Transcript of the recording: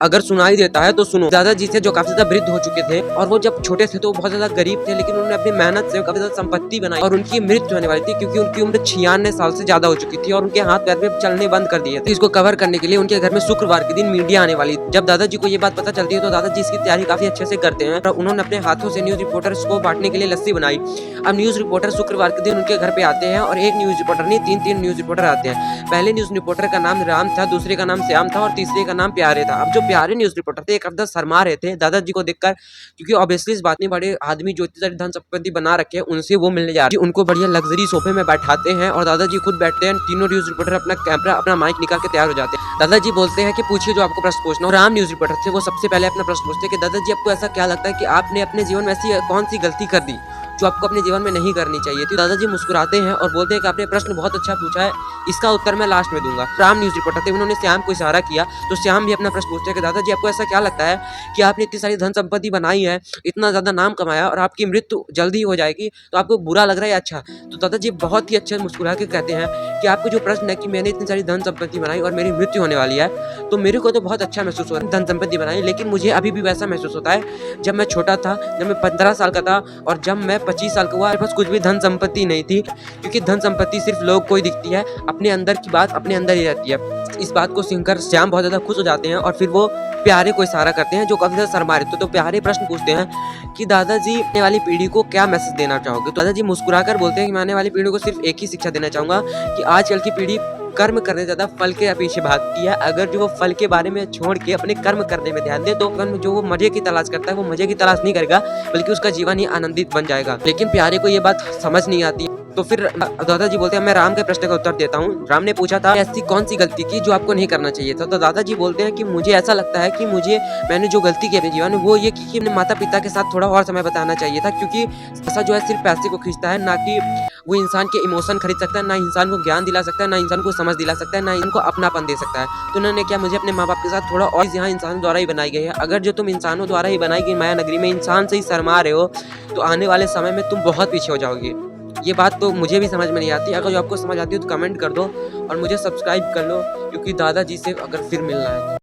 अगर सुनाई देता है तो सुनो। दादाजी थे जो काफी ज्यादा वृद्ध हो चुके थे और वो जब छोटे थे तो बहुत ज्यादा गरीब थे, लेकिन उन्होंने अपनी मेहनत से काफी ज्यादा संपत्ति बनाई और उनकी मृत्यु होने वाली थी क्योंकि उनकी उम्र 96 साल से ज्यादा हो चुकी थी और उनके हाथ पैर भी चलने बंद कर दिए थे। इसको कवर करने के लिए उनके घर में शुक्रवार के दिन मीडिया आने वाली। जब दादाजी को ये बात पता चलती है तो दादाजी इसकी तैयारी काफी अच्छे से करते हैं। उन्होंने अपने हाथों से न्यूज रिपोर्टर्स को बांटने के लिए लस्सी बनाई। अब न्यूज रिपोर्टर शुक्रवार के दिन उनके घर पे आते हैं और एक न्यूज रिपोर्टर नहीं, तीन न्यूज रिपोर्टर आते हैं। पहले न्यूज रिपोर्टर का नाम राम था, दूसरे का नाम श्याम था और तीसरे का नाम प्यारे था। अब जो प्यारे न्यूज रिपोर्टर थे एक अब्दा शर्मा रहे थे दादाजी को देखकर, क्योंकि ऑब्वियसली इस बात में बड़े आदमी जो इतनी सारी धन संपत्ति बना रखे हैं उनसे वो मिलने जा रहे हैं। उनको बढ़िया लग्जरी सोफे में बैठाते हैं और दादाजी खुद बैठते हैं। तीनों न्यूज रिपोर्टर अपना कैमरा अपना माइक निकाल के तैयार हो जाते हैं। दादाजी बोलते हैं कि पूछिए जो आपको प्रश्न पूछना हो। राम न्यूज रिपोर्टर थे वो सबसे पहले अपना प्रश्न पूछते हैं कि दादाजी आपको ऐसा क्या लगता है कि आपने अपने जीवन में ऐसी कौन सी गलती कर दी जो आपको अपने जीवन में नहीं करनी चाहिए थी। दादाजी मुस्कुराते हैं और बोलते हैं कि आपने प्रश्न बहुत अच्छा पूछा है, इसका उत्तर मैं लास्ट में दूंगा। राम न्यूज रिपोर्टर थे उन्होंने श्याम को इशारा किया तो श्याम भी अपना प्रश्न पूछते हैं कि दादाजी आपको ऐसा क्या लगता है कि आपने इतनी सारी धन संपत्ति बनाई है, इतना ज्यादा नाम कमाया और आपकी मृत्यु जल्दी हो जाएगी तो आपको बुरा लग रहा है? अच्छा, तो दादाजी बहुत ही अच्छे मुस्कुरा के कहते हैं कि आपको जो प्रश्न है कि मैंने इतनी सारी धन संपत्ति बनाई और मेरी मृत्यु होने वाली है, तो मेरे को तो बहुत अच्छा महसूस होता है धन संपत्ति बनाई, लेकिन मुझे अभी भी वैसा महसूस होता है जब मैं छोटा था, जब मैं 15 साल का था और जब मैं 25 साल का हुआ। मेरे पास कुछ भी धन संपत्ति नहीं थी, क्योंकि धन संपत्ति सिर्फ लोग को ही दिखती है, अपने अंदर की बात अपने अंदर ही रहती है। इस बात को सुनकर श्याम बहुत ज्यादा खुश हो जाते हैं और फिर वो प्यारे को इशारा करते हैं जो काफी ज्यादा शर्मा रहे थे। तो प्यारे प्रश्न पूछते हैं कि दादाजी आने वाली पीढ़ी को क्या मैसेज देना चाहोगे? तो दादाजी मुस्कुराकर बोलते हैं कि मैं आने वाली पीढ़ी को सिर्फ एक ही शिक्षा देना चाहूंगा कि आजकल की पीढ़ी कर्म करने ज्यादा फल के पीछे भागती है। अगर जो वो फल के बारे में छोड़ के अपने कर्म करने में ध्यान दे तो जो वो मजे की तलाश करता है वो मजे की तलाश नहीं करेगा, बल्कि उसका जीवन ही आनंदित बन जाएगा। लेकिन प्यारे को ये बात समझ नहीं आती। तो फिर दादाजी बोलते हैं मैं राम के प्रश्न का उत्तर देता हूँ। राम ने पूछा था ऐसी कौन सी गलती की जो आपको नहीं करना चाहिए था? तो दादाजी बोलते हैं कि मुझे ऐसा लगता है कि मैंने जो गलती की अपने जीवन में वो ये कि अपने माता पिता के साथ थोड़ा और समय बिताना चाहिए था, क्योंकि ऐसा जो है सिर्फ पैसे को खींचता है, ना कि वो इंसान के इमोशन खरीद सकता है, ना इंसान को ज्ञान दिला सकता है, ना इंसान को समझ दिला सकता है, ना इनको अपनापन दे सकता है। तो उन्होंने क्या मुझे अपने माँ बाप के साथ थोड़ा और यहाँ इंसानों द्वारा ही बनाई गई है। अगर जो तुम इंसानों द्वारा ही बनाई गई माया नगरी में इंसान से ही शर्मा रहे हो तो आने वाले समय में तुम बहुत पीछे हो जाओगे। ये बात तो मुझे भी समझ में नहीं आती। अगर जो आपको समझ आती है तो कमेंट कर दो और मुझे सब्सक्राइब कर लो, क्योंकि दादाजी से अगर फिर मिलना है।